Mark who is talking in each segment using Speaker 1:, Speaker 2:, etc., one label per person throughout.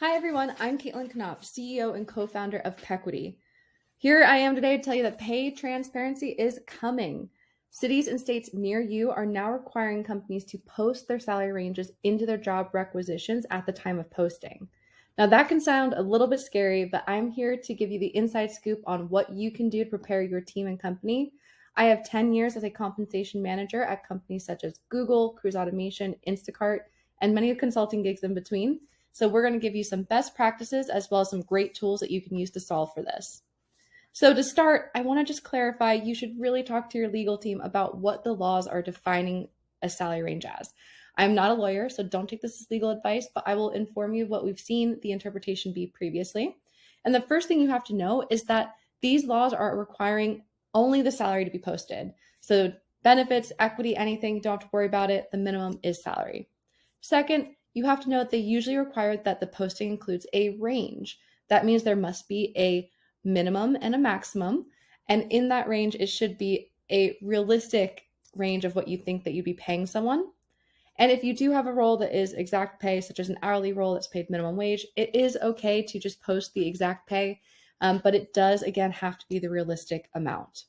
Speaker 1: Hi everyone, I'm Kaitlyn Knopp, CEO and co-founder of Pequity. Here I am today to tell you that pay transparency is coming. Cities and states near you are now requiring companies to post their salary ranges into their job requisitions at the time of posting. Now that can sound a little bit scary, but I'm here to give you the inside scoop on what you can do to prepare your team and company. I have 10 years as a compensation manager at companies such as Google, Cruise Automation, Instacart, and many consulting gigs in between. So we're going to give you some best practices as well as some great tools that you can use to solve for this. So to start, I want to just clarify, you should really talk to your legal team about what the laws are defining a salary range as. I'm not a lawyer, so don't take this as legal advice, but I will inform you of what we've seen the interpretation be previously. And the first thing you have to know is that these laws are requiring only the salary to be posted. So benefits, equity, anything, don't have to worry about it. The minimum is salary. Second, you have to know that they usually require that the posting includes a range. That means there must be a minimum and a maximum. And in that range, it should be a realistic range of what you think that you'd be paying someone. And if you do have a role that is exact pay, such as an hourly role that's paid minimum wage, it is okay to just post the exact pay, but it does, again, have to be the realistic amount.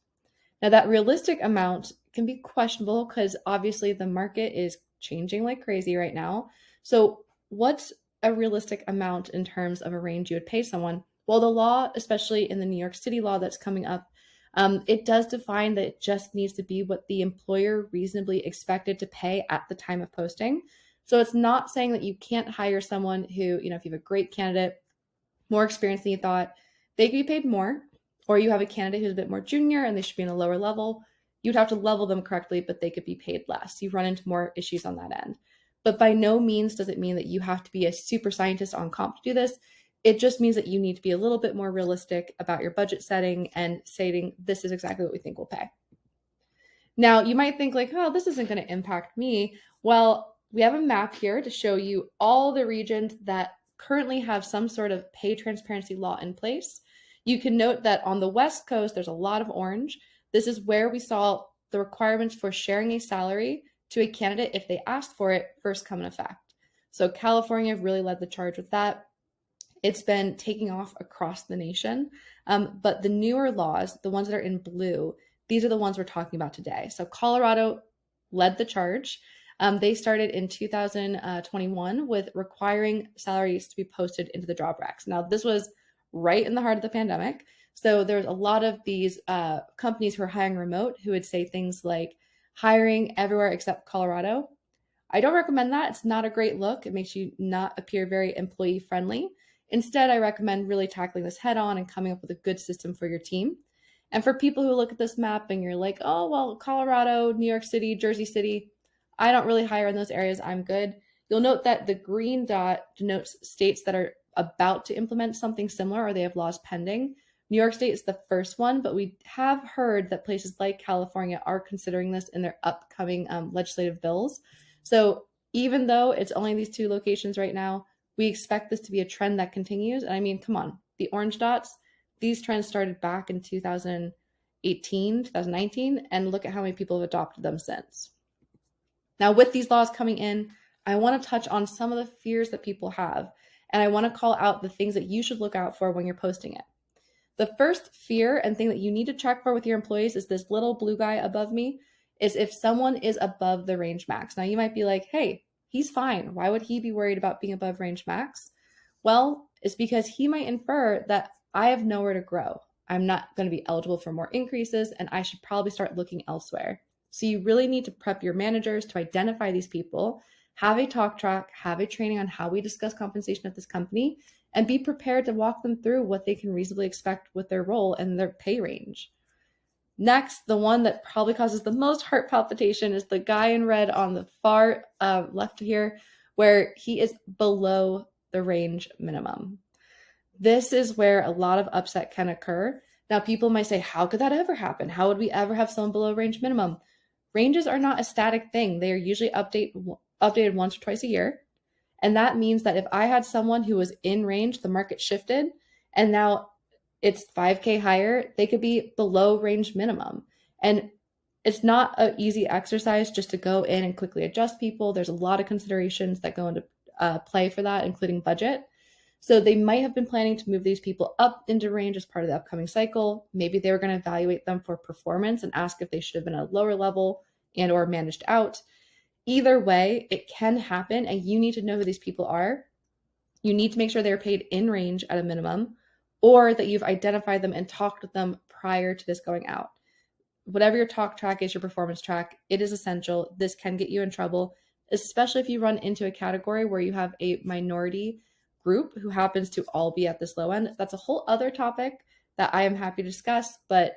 Speaker 1: Now, that realistic amount can be questionable because obviously the market is changing like crazy right now. So what's a realistic amount in terms of a range you would pay someone? Well, the law, especially in the New York City law that's coming up, it does define that it just needs to be what the employer reasonably expected to pay at the time of posting. So it's not saying that you can't hire someone who, if you have a great candidate, more experience than you thought, they could be paid more, or you have a candidate who's a bit more junior and they should be in a lower level. You'd have to level them correctly, but they could be paid less. You run into more issues on that end. But by no means does it mean that you have to be a super scientist on comp to do this. It just means that you need to be a little bit more realistic about your budget setting and stating this is exactly what we think we'll pay. Now, you might think like, oh, this isn't going to impact me. Well, we have a map here to show you all the regions that currently have some sort of pay transparency law in place. You can note that on the West Coast, there's a lot of orange. This is where we saw the requirements for sharing a salary to a candidate if they asked for it first come in effect. So California really led the charge with that. It's been taking off across the nation. But the newer laws, the ones that are in blue, these are the ones we're talking about today. So Colorado led the charge. They started in 2021 with requiring salaries to be posted into the job racks. Now, this was right in the heart of the pandemic. So there's a lot of these companies who are hiring remote who would say things like hiring everywhere except Colorado. I don't recommend that. It's not a great look. It makes you not appear very employee friendly. Instead, I recommend really tackling this head on and coming up with a good system for your team. And for people who look at this map and you're like, oh, well, Colorado, New York City, Jersey City, I don't really hire in those areas. I'm good. You'll note that the green dot denotes states that are about to implement something similar or they have laws pending. New York State is the first one, but we have heard that places like California are considering this in their upcoming legislative bills. So even though it's only these two locations right now, we expect this to be a trend that continues. And I mean, come on, the orange dots, these trends started back in 2018, 2019, and look at how many people have adopted them since. Now, with these laws coming in, I want to touch on some of the fears that people have, and I want to call out the things that you should look out for when you're posting it. The first fear and thing that you need to check for with your employees is this little blue guy above me, is if someone is above the range max. Now, you might be like, hey, he's fine. Why would he be worried about being above range max? Well, it's because he might infer that I have nowhere to grow. I'm not going to be eligible for more increases, and I should probably start looking elsewhere. So you really need to prep your managers to identify these people, have a talk track, have a training on how we discuss compensation at this company, and be prepared to walk them through what they can reasonably expect with their role and their pay range. Next, the one that probably causes the most heart palpitation is the guy in red on the far left here, where he is below the range minimum. This is where a lot of upset can occur. Now, people might say, how could that ever happen? How would we ever have someone below range minimum? Ranges are not a static thing. They are usually updated once or twice a year. And that means that if I had someone who was in range, the market shifted, and now it's 5K higher, they could be below range minimum. And it's not an easy exercise just to go in and quickly adjust people. There's a lot of considerations that go into play for that, including budget. So they might have been planning to move these people up into range as part of the upcoming cycle. Maybe they were going to evaluate them for performance and ask if they should have been at a lower level and or managed out. Either way, it can happen, and you need to know who these people are. You need to make sure they're paid in range at a minimum, or that you've identified them and talked with them prior to this going out. Whatever your talk track is, your performance track, it is essential. This can get you in trouble, especially if you run into a category where you have a minority group who happens to all be at this low end. That's a whole other topic that I am happy to discuss, but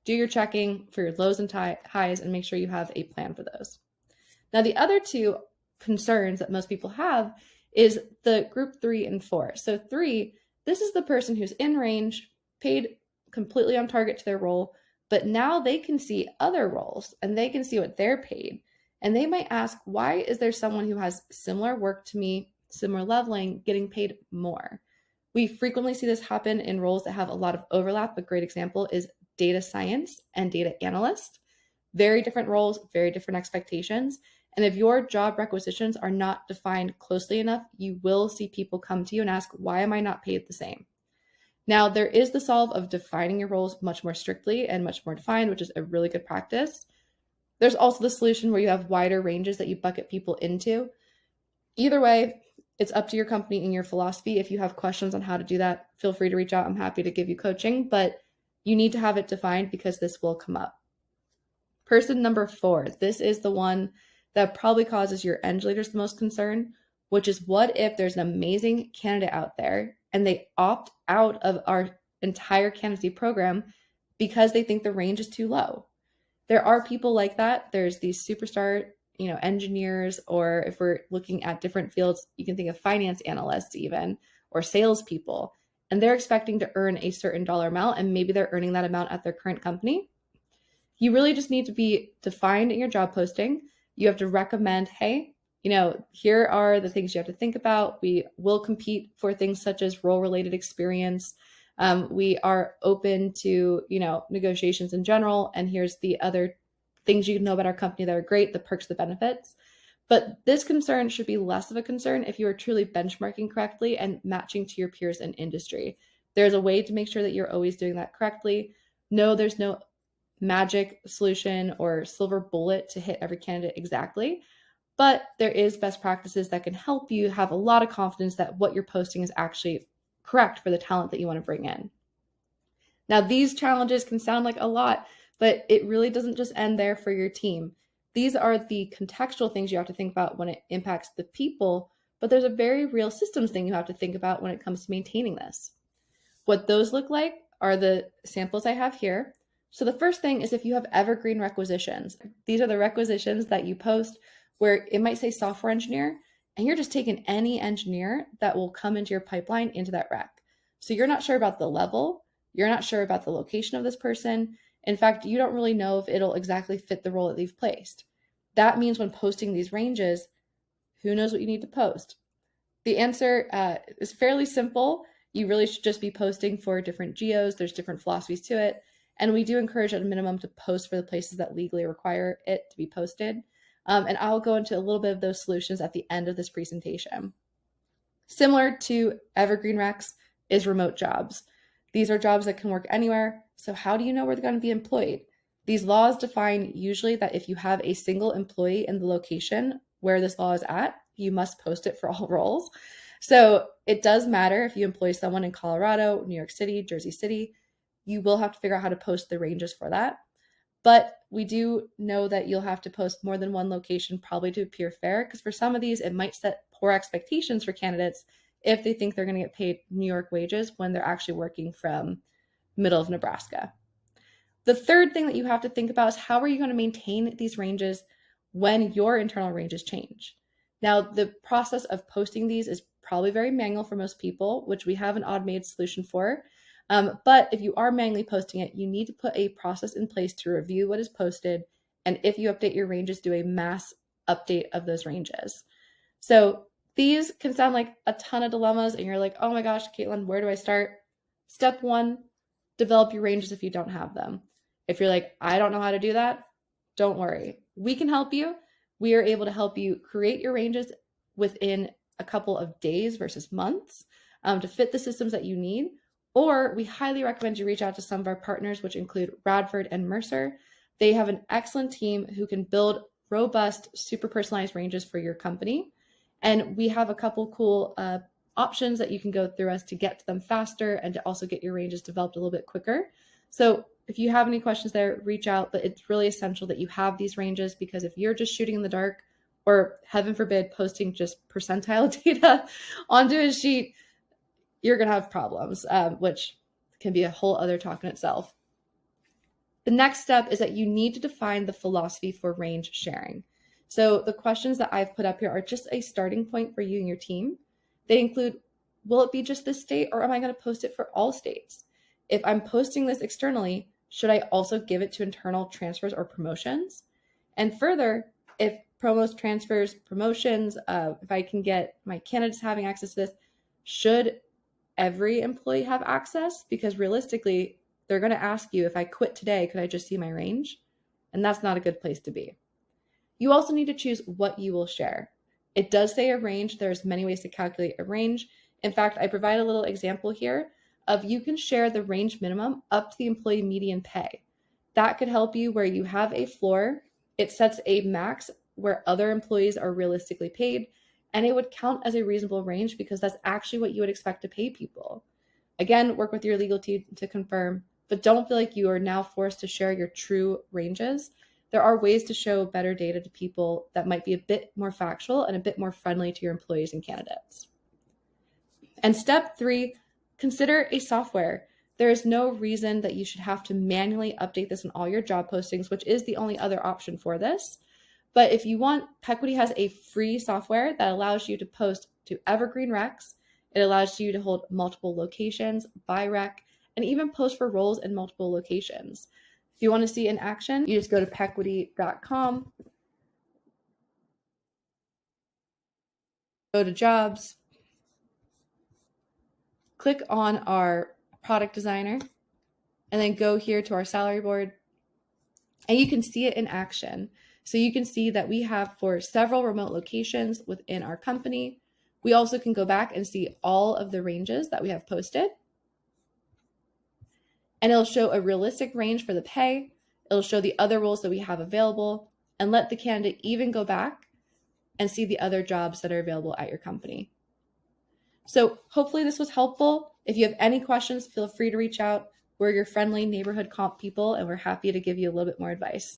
Speaker 1: do your checking for your lows and highs and make sure you have a plan for those. Now, the other two concerns that most people have is the group 3 and 4. So 3, this is the person who's in range, paid completely on target to their role, but now they can see other roles and they can see what they're paid. And they might ask, why is there someone who has similar work to me, similar leveling, getting paid more? We frequently see this happen in roles that have a lot of overlap. A great example is data science and data analyst. Very different roles, very different expectations. And if your job requisitions are not defined closely enough, you will see people come to you and ask, why am I not paid the same? Now, there is the solve of defining your roles much more strictly and much more defined, which is a really good practice. There's also the solution where you have wider ranges that you bucket people into. Either way, it's up to your company and your philosophy. If you have questions on how to do that, feel free to reach out. I'm happy to give you coaching, but you need to have it defined because this will come up. Person number 4, this is the one that probably causes your eng leaders the most concern, which is what if there's an amazing candidate out there and they opt out of our entire candidacy program because they think the range is too low. There are people like that. There's these superstar, engineers, or if we're looking at different fields, you can think of finance analysts even, or salespeople, and they're expecting to earn a certain dollar amount, and maybe they're earning that amount at their current company. You really just need to be defined in your job posting. You have to recommend, hey, here are the things you have to think about. We will compete for things such as role-related experience. We are open to, negotiations in general. And here's the other things you know about our company that are great, the perks, the benefits. But this concern should be less of a concern if you are truly benchmarking correctly and matching to your peers in industry. There's a way to make sure that you're always doing that correctly. No, there's no magic solution or silver bullet to hit every candidate exactly, but there is best practices that can help you have a lot of confidence that what you're posting is actually correct for the talent that you want to bring in. Now, these challenges can sound like a lot, but it really doesn't just end there for your team. These are the contextual things you have to think about when it impacts the people, but there's a very real systems thing you have to think about when it comes to maintaining this. What those look like are the samples I have here. So the first thing is if you have evergreen requisitions. These are the requisitions that you post where it might say software engineer, and you're just taking any engineer that will come into your pipeline into that rec. So you're not sure about the level, you're not sure about the location of this person. In fact, you don't really know if it'll exactly fit the role that they've placed. That means when posting these ranges, who knows what you need to post? The answer is fairly simple. You really should just be posting for different geos. There's different philosophies to it. And we do encourage at a minimum to post for the places that legally require it to be posted. And I'll go into a little bit of those solutions at the end of this presentation. Similar to evergreen recs is remote jobs. These are jobs that can work anywhere. So how do you know where they're going to be employed? These laws define usually that if you have a single employee in the location where this law is at, you must post it for all roles. So it does matter if you employ someone in Colorado, New York City, Jersey City, you will have to figure out how to post the ranges for that. But we do know that you'll have to post more than one location probably to appear fair, because for some of these, it might set poor expectations for candidates if they think they're going to get paid New York wages when they're actually working from middle of Nebraska. The third thing that you have to think about is how are you going to maintain these ranges when your internal ranges change? Now, the process of posting these is probably very manual for most people, which we have an automated solution for. But if you are manually posting it, you need to put a process in place to review what is posted. And if you update your ranges, do a mass update of those ranges. So these can sound like a ton of dilemmas and you're like, oh my gosh, Kaitlyn, where do I start? Step 1, develop your ranges if you don't have them. If you're like, I don't know how to do that, don't worry. We can help you. We are able to help you create your ranges within a couple of days versus months. to fit the systems that you need. Or we highly recommend you reach out to some of our partners, which include Radford and Mercer. They have an excellent team who can build robust, super personalized ranges for your company. And we have a couple cool options that you can go through us to get to them faster and to also get your ranges developed a little bit quicker. So if you have any questions there, reach out, but it's really essential that you have these ranges, because if you're just shooting in the dark, or heaven forbid, posting just percentile data onto a sheet, you're going to have problems, which can be a whole other talk in itself. The next step is that you need to define the philosophy for range sharing. So the questions that I've put up here are just a starting point for you and your team. They include, will it be just this state, or am I going to post it for all states? If I'm posting this externally, should I also give it to internal transfers or promotions? And further, if promos, transfers, promotions, if I can get my candidates having access to this, should every employee have access? Because realistically, they're going to ask you, if I quit today, could I just see my range? And that's not a good place to be. You also need to choose what you will share. It does say a range. There's many ways to calculate a range. In fact, I provide a little example here of you can share the range minimum up to the employee median pay. That could help you where you have a floor. It sets a max where other employees are realistically paid, and it would count as a reasonable range because that's actually what you would expect to pay people. Again, work with your legal team to confirm, but don't feel like you are now forced to share your true ranges. There are ways to show better data to people that might be a bit more factual and a bit more friendly to your employees and candidates. And step 3, consider a software. There is no reason that you should have to manually update this in all your job postings, which is the only other option for this. But if you want, Pequity has a free software that allows you to post to evergreen recs. It allows you to hold multiple locations by rec, and even post for roles in multiple locations. If you want to see in action, you just go to pequity.com, go to jobs, click on our product designer, and then go here to our salary board, and you can see it in action. So you can see that we have for several remote locations within our company. We also can go back and see all of the ranges that we have posted. And it'll show a realistic range for the pay. It'll show the other roles that we have available, and let the candidate even go back and see the other jobs that are available at your company. So hopefully this was helpful. If you have any questions, feel free to reach out. We're your friendly neighborhood comp people, and we're happy to give you a little bit more advice.